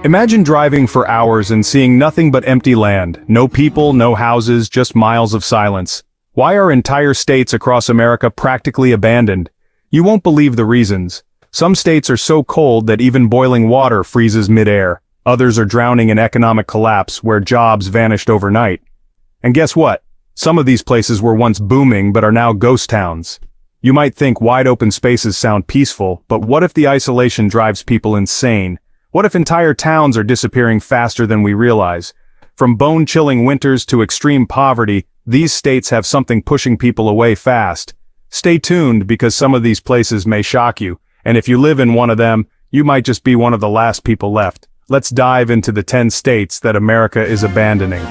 Imagine driving for hours and seeing nothing but empty land, no people, no houses, just miles of silence. Why are entire states across America practically abandoned? You won't believe the reasons. Some states are so cold that even boiling water freezes mid-air. Others are drowning in economic collapse where jobs vanished overnight. And guess what? Some of these places were once booming but are now ghost towns. You might think wide open spaces sound peaceful, but what if the isolation drives people insane? What if entire towns are disappearing faster than we realize? From bone-chilling winters to extreme poverty, these states have something pushing people away fast. Stay tuned because some of these places may shock you, and if you live in one of them, you might just be one of the last people left. Let's dive into the 10 states that America is abandoning.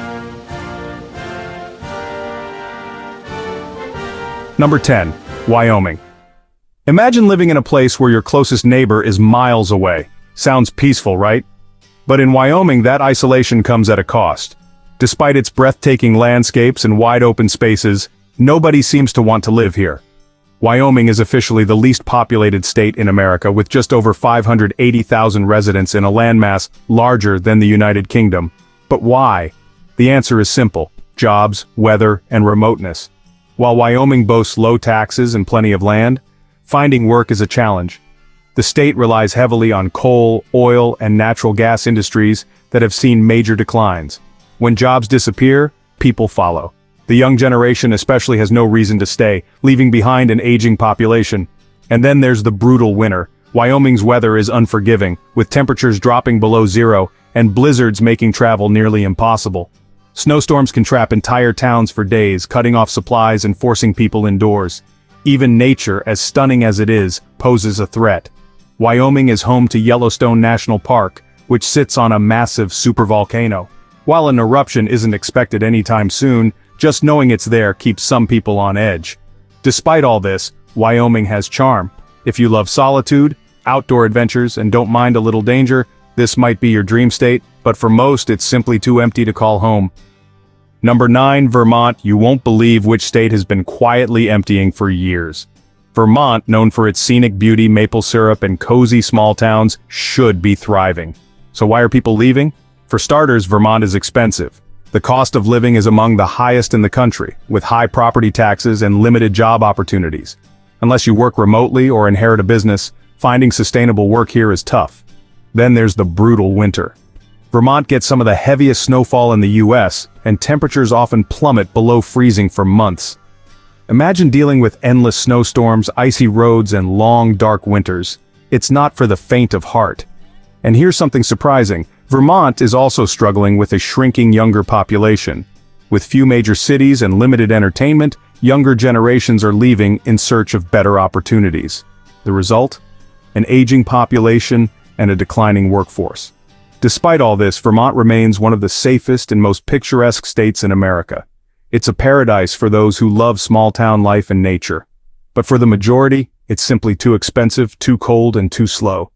Number 10. Wyoming. Imagine living in a place where your closest neighbor is miles away. Sounds peaceful, right? But in Wyoming, that isolation comes at a cost. Despite its breathtaking landscapes and wide open spaces, nobody seems to want to live here. Wyoming is officially the least populated state in America with just over 580,000 residents in a landmass larger than the United Kingdom. But why? The answer is simple: jobs, weather, and remoteness. While Wyoming boasts low taxes and plenty of land, finding work is a challenge. The state relies heavily on coal, oil, and natural gas industries that have seen major declines. When jobs disappear, people follow. The young generation especially has no reason to stay, leaving behind an aging population. And then there's the brutal winter. Wyoming's weather is unforgiving, with temperatures dropping below zero and blizzards making travel nearly impossible. Snowstorms can trap entire towns for days, cutting off supplies and forcing people indoors. Even nature, as stunning as it is, poses a threat. Wyoming is home to Yellowstone National Park, which sits on a massive supervolcano. While an eruption isn't expected anytime soon, just knowing it's there keeps some people on edge. Despite all this, Wyoming has charm. If you love solitude, outdoor adventures, and don't mind a little danger, this might be your dream state, but for most it's simply too empty to call home. Number 9, Vermont. You won't believe which state has been quietly emptying for years. Vermont, known for its scenic beauty, maple syrup, and cozy small towns, should be thriving. So why are people leaving? For starters, Vermont is expensive. The cost of living is among the highest in the country, with high property taxes and limited job opportunities. Unless you work remotely or inherit a business, finding sustainable work here is tough. Then there's the brutal winter. Vermont gets some of the heaviest snowfall in the US, and temperatures often plummet below freezing for months. Imagine dealing with endless snowstorms, icy roads, and long, dark winters. It's not for the faint of heart. And here's something surprising. Vermont is also struggling with a shrinking younger population. With few major cities and limited entertainment, younger generations are leaving in search of better opportunities. The result? An aging population and a declining workforce. Despite all this, Vermont remains one of the safest and most picturesque states in America. It's a paradise for those who love small-town life and nature. But for the majority, it's simply too expensive, too cold, and too slow.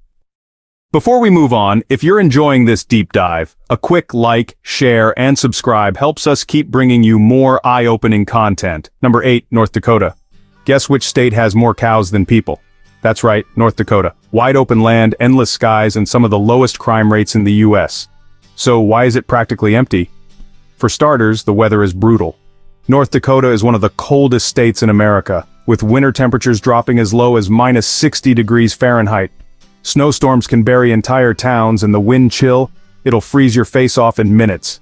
Before we move on, if you're enjoying this deep dive, a quick like, share, and subscribe helps us keep bringing you more eye-opening content. Number 8, North Dakota. Guess which state has more cows than people? That's right, North Dakota. Wide open land, endless skies, and some of the lowest crime rates in the US. So why is it practically empty? For starters, the weather is brutal. North Dakota is one of the coldest states in America, with winter temperatures dropping as low as minus 60 degrees Fahrenheit. Snowstorms can bury entire towns, and the wind chill, it'll freeze your face off in minutes.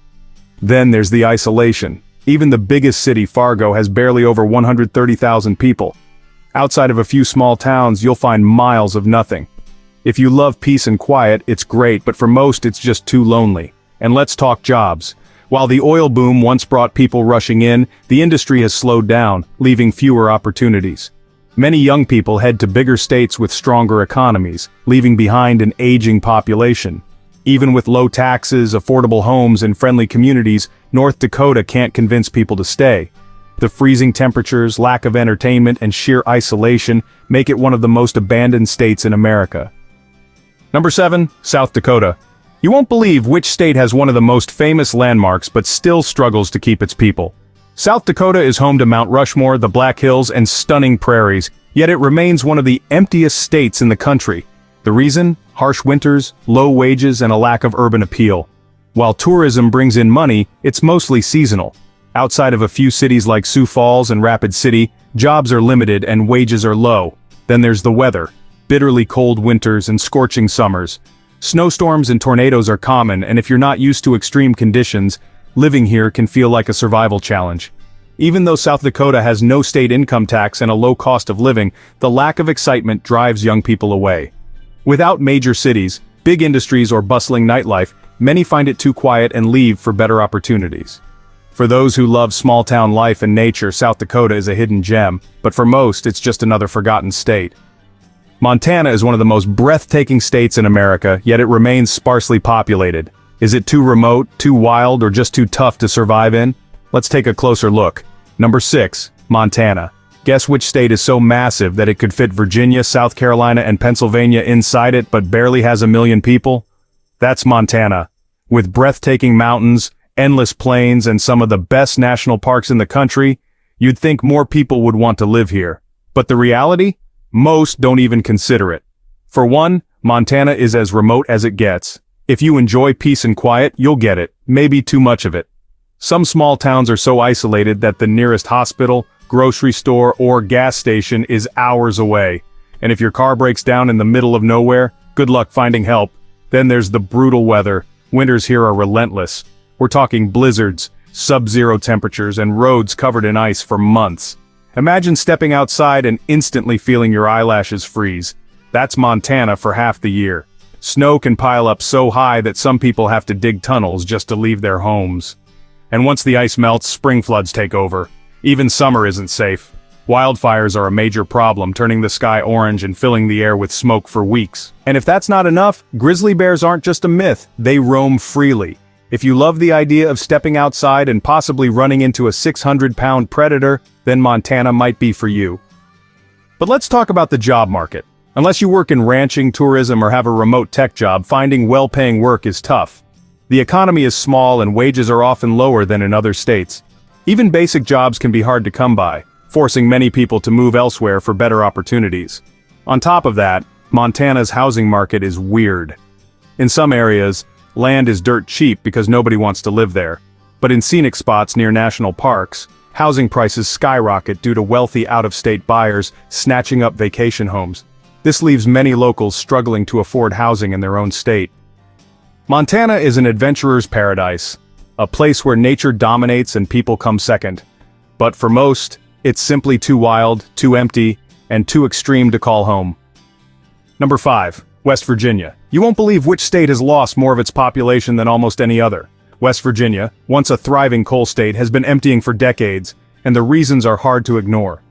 Then there's the isolation. Even the biggest city, Fargo, has barely over 130,000 people. Outside of a few small towns, you'll find miles of nothing. If you love peace and quiet, it's great, but for most it's just too lonely. And let's talk jobs. While the oil boom once brought people rushing in, the industry has slowed down, leaving fewer opportunities. Many young people head to bigger states with stronger economies, leaving behind an aging population. Even with low taxes, affordable homes, and friendly communities, North Dakota can't convince people to stay. The freezing temperatures, lack of entertainment, and sheer isolation make it one of the most abandoned states in America. Number 7, South Dakota. You won't believe which state has one of the most famous landmarks but still struggles to keep its people. South Dakota is home to Mount Rushmore, the Black Hills, and stunning prairies, yet it remains one of the emptiest states in the country. The reason? Harsh winters, low wages, and a lack of urban appeal. While tourism brings in money, it's mostly seasonal. Outside of a few cities like Sioux Falls and Rapid City, jobs are limited and wages are low. Then there's the weather. Bitterly cold winters and scorching summers. Snowstorms and tornadoes are common, and if you're not used to extreme conditions, living here can feel like a survival challenge. Even though South Dakota has no state income tax and a low cost of living, the lack of excitement drives young people away. Without major cities, big industries or bustling nightlife, many find it too quiet and leave for better opportunities. For those who love small-town life and nature, South Dakota is a hidden gem, but for most, it's just another forgotten state. Montana is one of the most breathtaking states in America, yet it remains sparsely populated. Is it too remote, too wild, or just too tough to survive in? Let's take a closer look. Number 6, Montana. Guess which state is so massive that it could fit Virginia, South Carolina, and Pennsylvania inside it but barely has 1 million people? That's Montana. With breathtaking mountains, endless plains, and some of the best national parks in the country, you'd think more people would want to live here. But the reality? Most don't even consider it. For one, Montana is as remote as it gets. If you enjoy peace and quiet, you'll get it, maybe too much of it. Some small towns are so isolated that the nearest hospital, grocery store, or gas station is hours away. And if your car breaks down in the middle of nowhere, good luck finding help. Then there's the brutal weather. Winters here are relentless. We're talking blizzards, sub-zero temperatures, and roads covered in ice for months. Imagine stepping outside and instantly feeling your eyelashes freeze. That's Montana for half the year. Snow can pile up so high that some people have to dig tunnels just to leave their homes. And once the ice melts, spring floods take over. Even summer isn't safe. Wildfires are a major problem, turning the sky orange and filling the air with smoke for weeks. And if that's not enough, grizzly bears aren't just a myth, they roam freely. If you love the idea of stepping outside and possibly running into a 600-pound predator, then Montana might be for you. But let's talk about the job market. Unless you work in ranching, tourism, or have a remote tech job, finding well-paying work is tough. The economy is small and wages are often lower than in other states. Even basic jobs can be hard to come by, forcing many people to move elsewhere for better opportunities. On top of that, Montana's housing market is weird. In some areas, land is dirt cheap because nobody wants to live there. But in scenic spots near national parks, housing prices skyrocket due to wealthy out-of-state buyers snatching up vacation homes. This leaves many locals struggling to afford housing in their own state. Montana is an adventurer's paradise, a place where nature dominates and people come second. But for most, it's simply too wild, too empty, and too extreme to call home. Number 5. West Virginia. You won't believe which state has lost more of its population than almost any other. West Virginia, once a thriving coal state, has been emptying for decades, and the reasons are hard to ignore.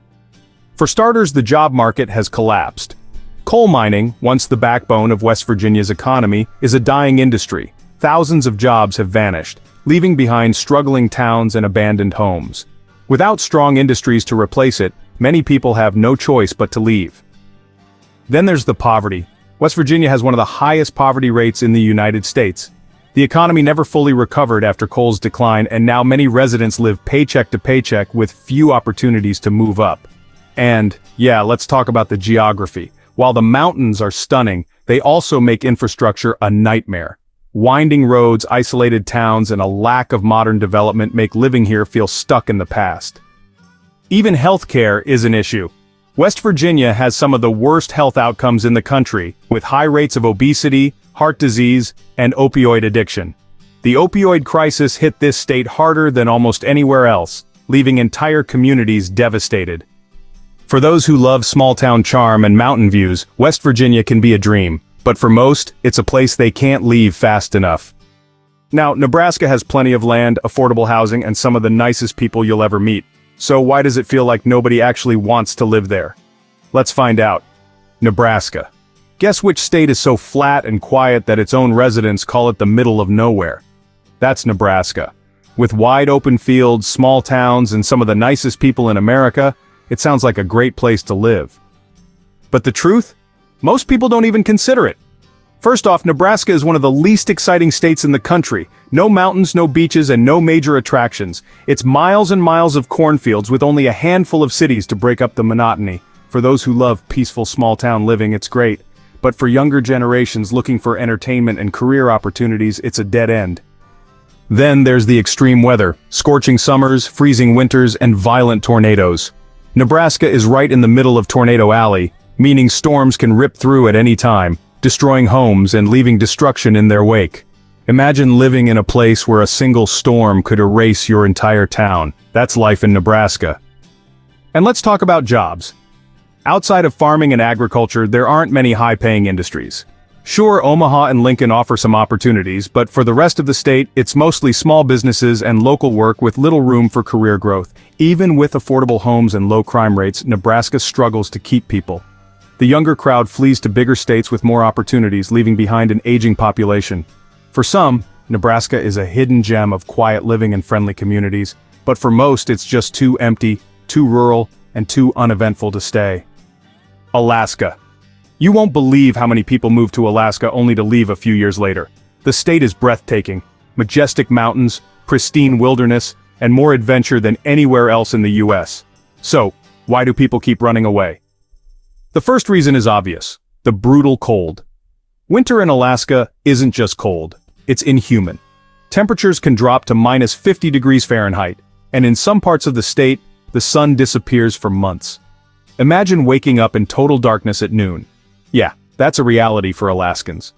For starters, the job market has collapsed. Coal mining, once the backbone of West Virginia's economy, is a dying industry. Thousands of jobs have vanished, leaving behind struggling towns and abandoned homes. Without strong industries to replace it, many people have no choice but to leave. Then there's the poverty. West Virginia has one of the highest poverty rates in the United States. The economy never fully recovered after coal's decline, and now many residents live paycheck to paycheck with few opportunities to move up. And, yeah, let's talk about the geography. While the mountains are stunning, they also make infrastructure a nightmare. Winding roads, isolated towns, and a lack of modern development make living here feel stuck in the past. Even healthcare is an issue. West Virginia has some of the worst health outcomes in the country, with high rates of obesity, heart disease, and opioid addiction. The opioid crisis hit this state harder than almost anywhere else, leaving entire communities devastated. For those who love small-town charm and mountain views, West Virginia can be a dream, but for most, it's a place they can't leave fast enough. Now, Nebraska has plenty of land, affordable housing, and some of the nicest people you'll ever meet. So why does it feel like nobody actually wants to live there? Let's find out. Nebraska. Guess which state is so flat and quiet that its own residents call it the middle of nowhere? That's Nebraska. With wide open fields, small towns, and some of the nicest people in America, it sounds like a great place to live. But the truth? Most people don't even consider it. First off, Nebraska is one of the least exciting states in the country. No mountains, no beaches, and no major attractions. It's miles and miles of cornfields with only a handful of cities to break up the monotony. For those who love peaceful small-town living, it's great. But for younger generations looking for entertainment and career opportunities, it's a dead end. Then there's the extreme weather, scorching summers, freezing winters, and violent tornadoes. Nebraska is right in the middle of Tornado Alley, meaning storms can rip through at any time, destroying homes and leaving destruction in their wake. Imagine living in a place where a single storm could erase your entire town. That's life in Nebraska. And let's talk about jobs. Outside of farming and agriculture, there aren't many high-paying industries. Sure, Omaha and Lincoln offer some opportunities, but for the rest of the state, it's mostly small businesses and local work with little room for career growth. Even with affordable homes and low crime rates, Nebraska struggles to keep people. The younger crowd flees to bigger states with more opportunities, leaving behind an aging population. For some, Nebraska is a hidden gem of quiet living and friendly communities, but for most it's just too empty, too rural, and too uneventful to stay. Alaska. You won't believe how many people move to Alaska only to leave a few years later. The state is breathtaking, majestic mountains, pristine wilderness, and more adventure than anywhere else in the US. So, why do people keep running away? The first reason is obvious: the brutal cold. Winter in Alaska isn't just cold, it's inhuman. Temperatures can drop to minus 50 degrees Fahrenheit, and in some parts of the state, the sun disappears for months. Imagine waking up in total darkness at noon. Yeah, that's a reality for Alaskans.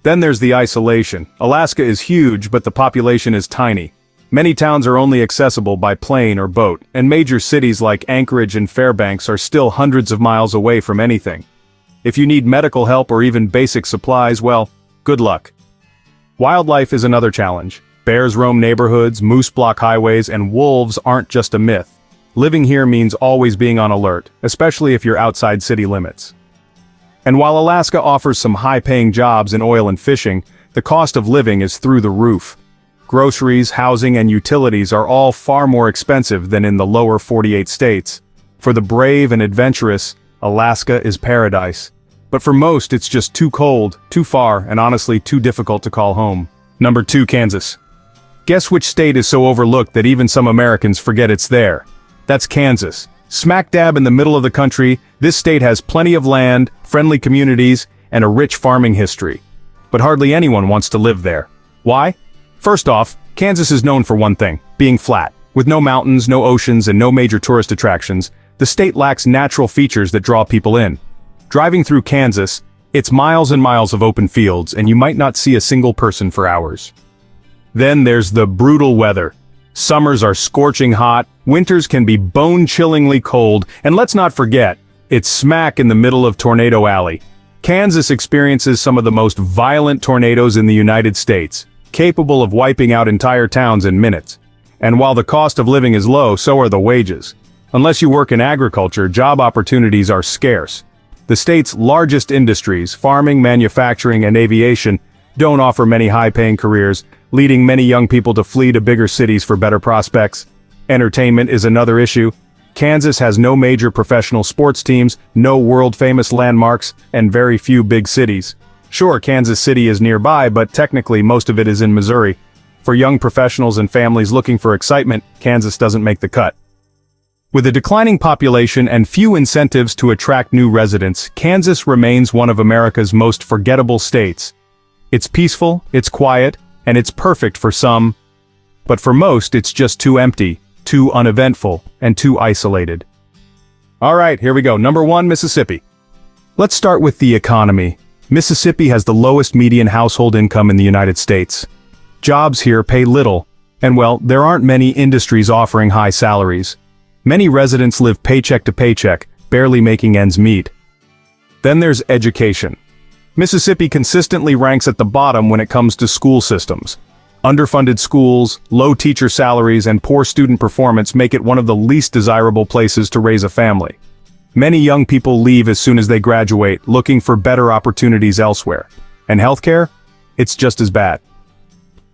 Then there's the isolation. Alaska is huge, but the population is tiny. Many towns are only accessible by plane or boat, and major cities like Anchorage and Fairbanks are still hundreds of miles away from anything. If you need medical help or even basic supplies, well, good luck. Wildlife is another challenge. Bears roam neighborhoods, moose block highways, and wolves aren't just a myth. Living here means always being on alert, especially if you're outside city limits. And while Alaska offers some high-paying jobs in oil and fishing, the cost of living is through the roof. Groceries, housing, and utilities are all far more expensive than in the lower 48 states. For the brave and adventurous, Alaska is paradise. But for most, it's just too cold, too far, and honestly too difficult to call home. Number 2, Kansas. Guess which state is so overlooked that even some Americans forget it's there? That's Kansas. Smack dab in the middle of the country, this state has plenty of land, friendly communities, and a rich farming history. But hardly anyone wants to live there. Why? First off, Kansas is known for one thing: being flat. With no mountains, no oceans, and no major tourist attractions, the state lacks natural features that draw people in. Driving through Kansas, it's miles and miles of open fields, and you might not see a single person for hours. Then there's the brutal weather. Summers are scorching hot, winters can be bone-chillingly cold, and let's not forget, it's smack in the middle of Tornado Alley. Kansas experiences some of the most violent tornadoes in the United States, capable of wiping out entire towns in minutes. And while the cost of living is low, so are the wages. Unless you work in agriculture, job opportunities are scarce. The state's largest industries, farming, manufacturing, and aviation, don't offer many high-paying careers, leading many young people to flee to bigger cities for better prospects. Entertainment is another issue. Kansas has no major professional sports teams, no world-famous landmarks, and very few big cities. Sure, Kansas City is nearby, but technically most of it is in Missouri. For young professionals and families looking for excitement, Kansas doesn't make the cut. With a declining population and few incentives to attract new residents, Kansas remains one of America's most forgettable states. It's peaceful, it's quiet, and it's perfect for some, but for most it's just too empty, too uneventful, and too isolated. Alright, here we go. Number 1, Mississippi. Let's start with the economy. Mississippi has the lowest median household income in the United States. Jobs here pay little, and well, there aren't many industries offering high salaries. Many residents live paycheck to paycheck, barely making ends meet. Then there's education. Mississippi consistently ranks at the bottom when it comes to school systems. Underfunded schools, low teacher salaries, and poor student performance make it one of the least desirable places to raise a family. Many young people leave as soon as they graduate, looking for better opportunities elsewhere. And healthcare? It's just as bad.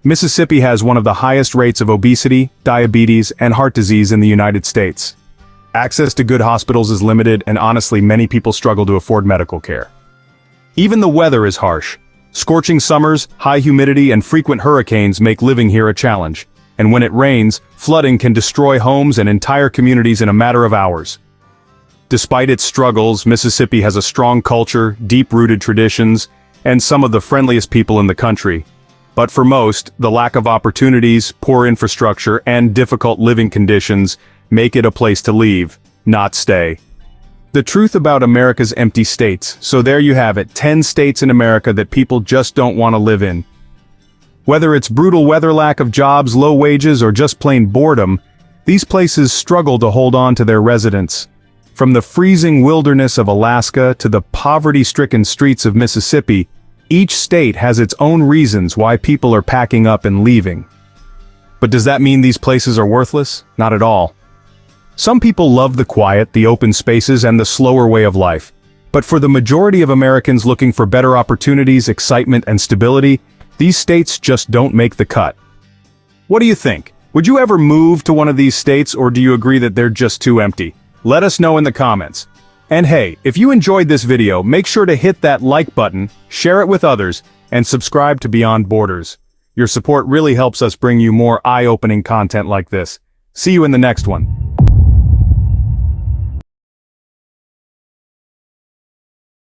Mississippi has one of the highest rates of obesity, diabetes, and heart disease in the United States. Access to good hospitals is limited, and honestly, many people struggle to afford medical care. Even the weather is harsh. Scorching summers, high humidity, and frequent hurricanes make living here a challenge. And when it rains, flooding can destroy homes and entire communities in a matter of hours. Despite its struggles, Mississippi has a strong culture, deep-rooted traditions, and some of the friendliest people in the country. But for most, the lack of opportunities, poor infrastructure, and difficult living conditions make it a place to leave, not stay. The truth about America's empty states. So there you have it, 10 states in America that people just don't want to live in. Whether it's brutal weather, lack of jobs, low wages, or just plain boredom, these places struggle to hold on to their residents. From the freezing wilderness of Alaska to the poverty-stricken streets of Mississippi, each state has its own reasons why people are packing up and leaving. But does that mean these places are worthless? Not at all. Some people love the quiet, the open spaces, and the slower way of life. But for the majority of Americans looking for better opportunities, excitement, and stability, these states just don't make the cut. What do you think? Would you ever move to one of these states, or do you agree that they're just too empty? Let us know in the comments. And hey, if you enjoyed this video, make sure to hit that like button, share it with others, and subscribe to Beyond Borders. Your support really helps us bring you more eye-opening content like this. See you in the next one.